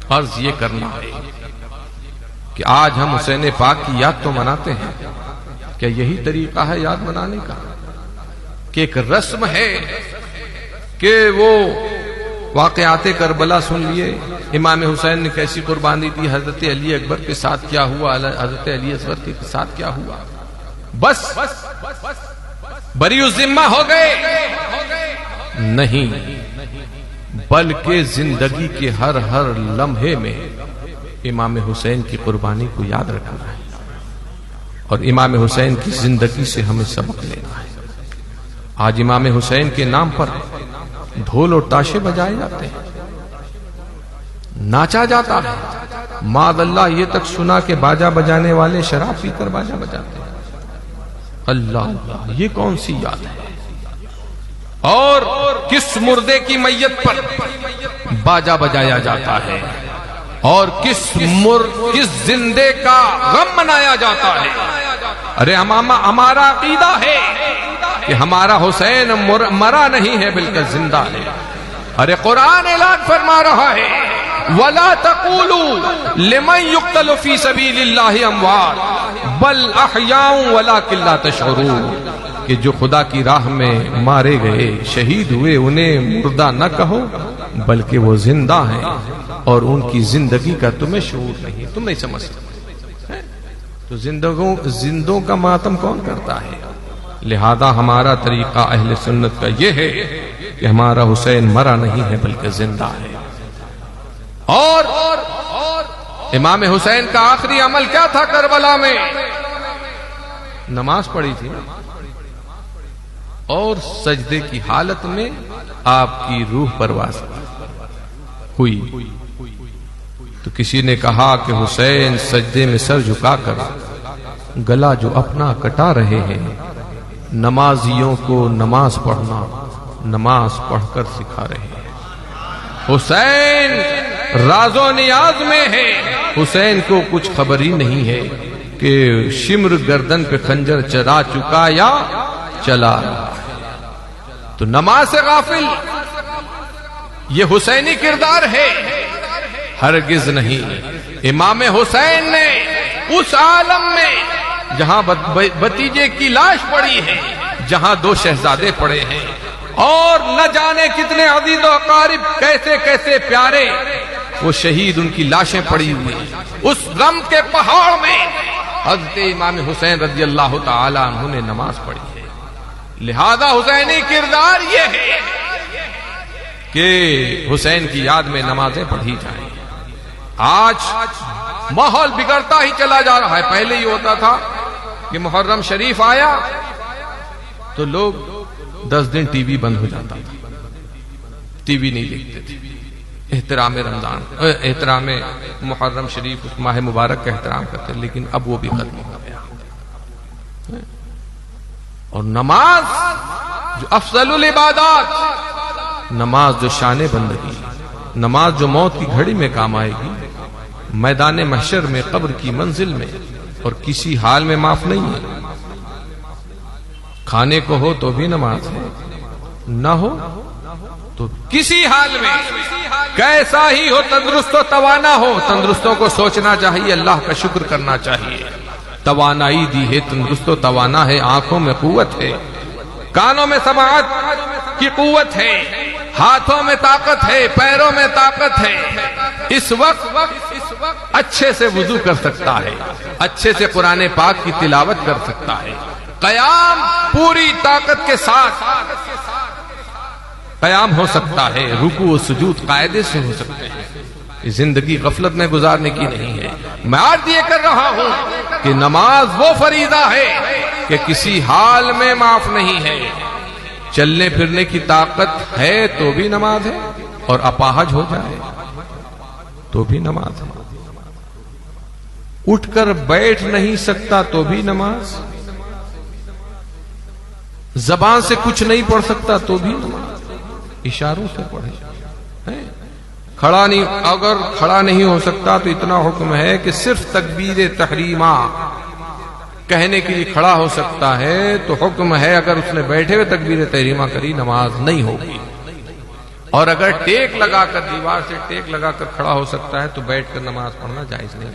عرض یہ کرنا ہے کہ آج ہم حسین پاک کی یاد تو مناتے ہیں، کیا یہی طریقہ ہے یاد منانے کا کہ ایک رسم ہے کہ وہ واقعات کربلا سن لیے، امام حسین نے کیسی قربانی دی، حضرت علی اکبر کے ساتھ کیا ہوا، حضرت علی اصغر کے ساتھ کیا ہوا، بس بری الذمہ ہو گئے؟ نہیں، بلکہ زندگی کے ہر ہر لمحے میں امام حسین کی قربانی کو یاد رکھنا ہے اور امام حسین کی زندگی سے ہمیں سبق لینا ہے۔ آج امام حسین کے نام پر ڈھول اور تاشے بجائے جاتے ہیں، ناچا جاتا ہے، معاذ اللہ یہ تک سنا کہ باجا بجانے والے شراب پی کر باجا بجاتے ہیں۔ اللہ اللہ، یہ کون سی یاد ہے؟ اور کس مردے کی میت پر باجا بجایا جاتا ہے اور کس زندے کا غم منایا جاتا ہے؟ ارے ہمارا عقیدہ ہے کہ ہمارا حسین مرا نہیں ہے بلکہ زندہ ہے۔ ارے قرآن اعلان فرما رہا ہے وَلَا تَقُولُوا لِمَنْ يُقْتَلُ فِي سَبِيلِ اللَّهِ أَمْوَاتٌ بَلْ أَحْيَاءٌ وَلَكِنْ لَا تَشْعُرُونَ، کہ جو خدا کی راہ میں مارے گئے، شہید ہوئے، انہیں مردہ نہ کہو بلکہ وہ زندہ ہیں اور ان کی زندگی کا تمہیں شعور نہیں، تم نہیں سمجھ سکتے۔ تو زندوں کا ماتم کون کرتا ہے؟ لہذا ہمارا طریقہ اہل سنت کا یہ ہے کہ ہمارا حسین مرا نہیں ہے بلکہ زندہ ہے۔ اور امام حسین کا آخری عمل کیا تھا کربلا میں؟ نماز پڑھی تھی اور سجدے کی حالت میں آپ کی روح پرواز ہوئی تو کسی نے کہا کہ حسین سجدے میں سر جھکا کر گلا جو اپنا کٹا رہے ہیں، نمازیوں کو نماز پڑھنا نماز پڑھ کر سکھا رہے ہیں۔ حسین راز و نیاز میں ہے، حسین کو کچھ خبر ہی نہیں ہے کہ شمر گردن پہ خنجر چلا چکا یا چلا رہا ہے۔ تو نماز سے غافل یہ حسینی کردار ہے؟ ہرگز نہیں۔ امام حسین نے اس عالم میں جہاں بتیجے کی لاش پڑی ہے، جہاں دو شہزادے پڑے ہیں اور نہ جانے کتنے عزیز و اقارب کیسے کیسے پیارے وہ شہید ان کی لاشیں پڑی ہوئی، اس غم کے پہاڑ میں حضرت امام حسین رضی اللہ تعالی عنہ نے نماز پڑھی ہے۔ لہذا حسینی کردار یہ ہے کہ حسین کی یاد میں نمازیں پڑھی جائیں۔ آج ماحول بگڑتا ہی چلا جا رہا ہے۔ پہلے یہ ہوتا تھا کہ محرم شریف آیا تو لوگ 10 دن ٹی وی بند ہو جاتا تھا، ٹی وی نہیں دیکھتے تھے، احترام رمضان، احترام محرم شریف، اس ماہ مبارک کا احترام کرتے، لیکن اب وہ بھی ختم ہو گیا۔ اور نماز جو افضل العبادات، نماز جو شان بندگی، نماز جو موت کی گھڑی میں کام آئے گی، میدان محشر میں، قبر کی منزل میں، اور کسی حال میں معاف نہیں ہے۔ کھانے کو ہو تو بھی نماز ہے، نہ ہو تو کسی حال میں کیسا ہی ہو، تندرست و توانا ہو، تندرستوں کو سوچنا چاہیے، اللہ کا شکر کرنا چاہیے۔ توانائی دی ہے، تندرست و توانا ہے، آنکھوں میں قوت ہے، کانوں میں سماعت کی قوت ہے، ہاتھوں میں طاقت ہے، پیروں میں طاقت ہے، اس وقت اچھے سے وضو کر سکتا ہے، اچھے سے قرآن پاک کی تلاوت کر سکتا ہے، قیام پوری طاقت کے ساتھ قیام ہو سکتا ہے، رکوع و سجود قاعدے سے ہو سکتے ہیں۔ زندگی غفلت میں گزارنے کی نہیں ہے۔ میں عرض یہ کر رہا ہوں کہ نماز وہ فریضہ ہے کہ کسی حال میں معاف نہیں ہے۔ چلنے پھرنے کی طاقت ہے تو بھی نماز ہے، اور اپاہج ہو جائے تو بھی نماز ہے، اٹھ کر بیٹھ نہیں سکتا تو بھی نماز، زبان سے کچھ نہیں پڑھ سکتا تو بھی نماز، اشاروں سے پڑھے۔ کھڑا نہیں، اگر کھڑا نہیں ہو سکتا تو اتنا حکم ہے کہ صرف تکبیر تحریمہ کہنے کے لیے کھڑا ہو سکتا ہے، تو حکم ہے اگر اس نے بیٹھے ہوئے تکبیر تحریمہ کری نماز نہیں ہوگی۔ اور اگر ٹیک لگا کر دیوار سے ٹیک لگا کر کھڑا ہو سکتا ہے تو بیٹھ کر نماز پڑھنا جائز نہیں.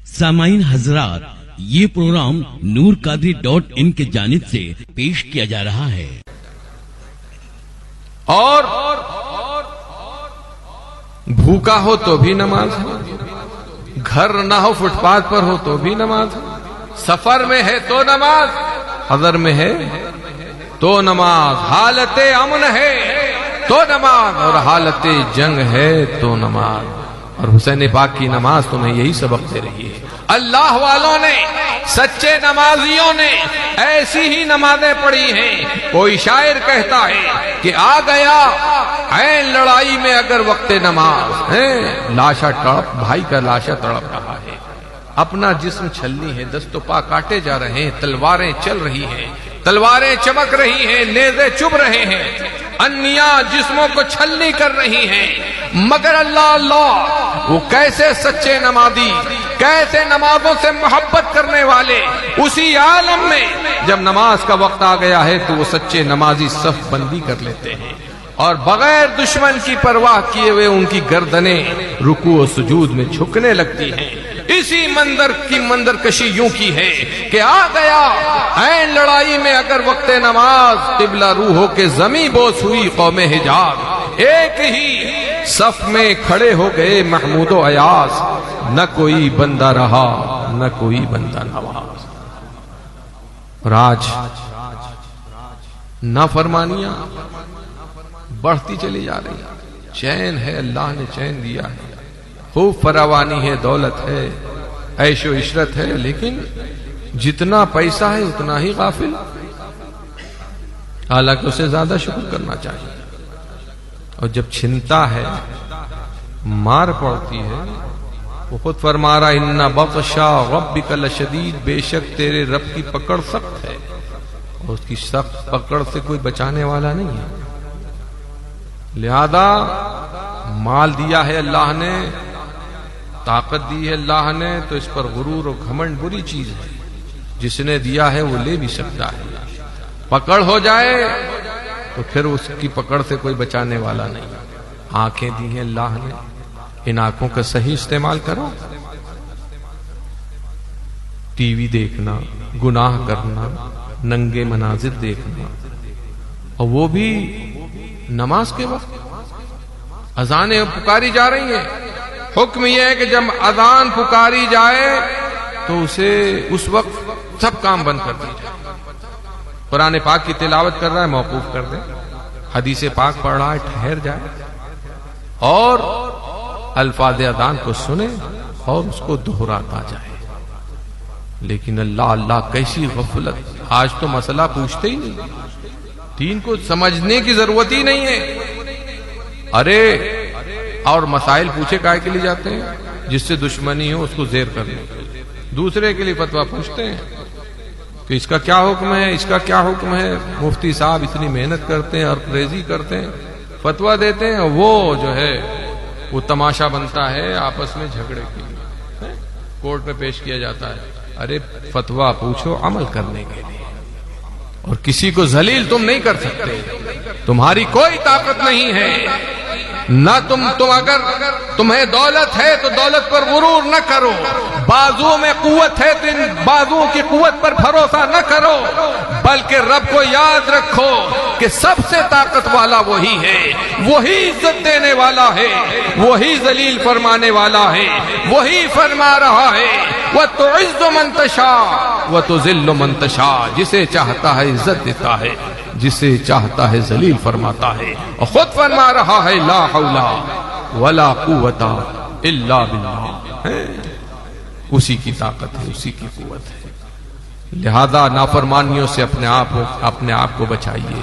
سامعین حضرات، یہ پروگرام نورقادری.in کی جانب سے پیش کیا جا رہا ہے. اور بھوکا ہو تو بھی نماز ہے، گھر نہ ہو فٹ پاتھ پر ہو تو بھی نماز ہے، سفر میں ہے تو نماز، حضر میں ہے تو نماز، حالت امن ہے تو نماز، اور حالت جنگ ہے تو نماز. اور حسین پاک کی نماز تمہیں یہی سبق دے رہی ہے. اللہ والوں نے، سچے نمازیوں نے ایسی ہی نمازیں پڑھی ہیں. کوئی شاعر کہتا ہے کہ آ گیا عین لڑائی میں اگر وقت نماز ہے، لاشا تڑپ، بھائی کا لاشا تڑپ رہا ہے، اپنا جسم چھلنی ہے، دست و پا کاٹے جا رہے ہیں، تلواریں چل رہی ہیں، تلواریں چمک رہی ہیں، نیزے چبھ رہے ہیں، انیاں جسموں کو چھلنی کر رہی ہیں، مگر اللہ وہ کیسے سچے نمازی، کیسے نمازوں سے محبت کرنے والے، اسی عالم میں جب نماز کا وقت آ گیا ہے تو وہ سچے نمازی صف بندی کر لیتے ہیں اور بغیر دشمن کی پرواہ کیے ہوئے ان کی گردنیں رکوع و سجود میں جھکنے لگتی ہیں. اسی منظر کشی یوں کی ہے کہ آ گیا عین لڑائی میں اگر وقت نماز، قبلہ روح ہو کے زمیں بوس ہوئی قوم حجاز، ایک ہی صف میں کھڑے ہو گئے محمود و ایاز، نہ کوئی بندہ رہا نہ کوئی بندہ نواز. اور آج نافرمانیاں بڑھتی چلی جا رہی ہیں. چین ہے، اللہ نے چین دیا ہے، خوب فراوانی ہے، دولت ہے، عیش و عشرت ہے، لیکن جتنا پیسہ ہے اتنا ہی غافل. حالانکہ اسے زیادہ شکر کرنا چاہیے. اور جب چھنتا ہے، مار پڑتی ہے، وہ خود فرما رہا ان بطشا ربک لشدید، بے شک تیرے رب کی پکڑ سخت ہے، اور اس کی سخت پکڑ سے کوئی بچانے والا نہیں ہے. لہذا مال دیا ہے اللہ نے، طاقت دی ہے اللہ نے، تو اس پر غرور و گھمنڈ بری چیز ہے. جس نے دیا ہے وہ لے بھی سکتا ہے، پکڑ ہو جائے تو پھر اس کی پکڑ سے کوئی بچانے والا نہیں. آنکھیں دی ہیں اللہ نے، ان آنکھوں کا صحیح استعمال کرو. ٹی وی دیکھنا، گناہ کرنا، ننگے مناظر دیکھنا، اور وہ بھی نماز کے وقت. اذانیں پکاری جا رہی ہیں، حکم یہ ہے کہ جب اذان پکاری جائے تو اسے اس وقت سب کام بند کر دیجیے. قرآن پاک کی تلاوت کر رہا ہے، موقوف کر دیں. حدیث پاک پڑھ رہا ہے، ٹھہر جائے اور الفاظ اذان کو سنے اور اس کو دہراتا جائے. لیکن اللہ کیسی غفلت. آج تو مسئلہ پوچھتے ہی نہیں، دین کو سمجھنے کی ضرورت ہی نہیں ہے. ارے اور مسائل پوچھے کائے کے لیے جاتے ہیں؟ جس سے دشمنی ہو اس کو زیر کرنے. دوسرے کے لیے فتویٰ پوچھتے ہیں کہ اس کا کیا حکم ہے، اس کا کیا حکم ہے. مفتی صاحب اتنی محنت کرتے ہیں اور ریزی کرتے ہیں، فتویٰ دیتے ہیں، وہ جو ہے وہ تماشا بنتا ہے آپس میں جھگڑے کے لیے، کورٹ میں پیش کیا جاتا ہے. ارے فتویٰ پوچھو عمل کرنے کے لیے، اور کسی کو ذلیل تم نہیں کر سکتے. تمہاری کوئی طاقت نہیں ہے، نہ تم اگر تمہیں دولت ہے تو دولت پر غرور نہ کرو. بازو میں قوت ہے تو ان بازو کی قوت پر بھروسہ نہ کرو، بلکہ رب کو یاد رکھو کہ سب سے طاقت والا وہی ہے، وہی عزت دینے والا ہے، وہی ذلیل فرمانے والا ہے. وہی فرما رہا ہے وَتُعِزُّ مَن تَشَاءُ وَتُذِلُّ مَن تَشَاءُ، جسے چاہتا ہے عزت دیتا ہے، جسے چاہتا ہے ذلیل فرماتا ہے. اور خود فرما رہا ہے لا حول ولا قوت الا باللہ. اسی کی طاقت ہے، اسی کی قوت ہے. لہذا نافرمانیوں سے اپنے آپ کو بچائیے.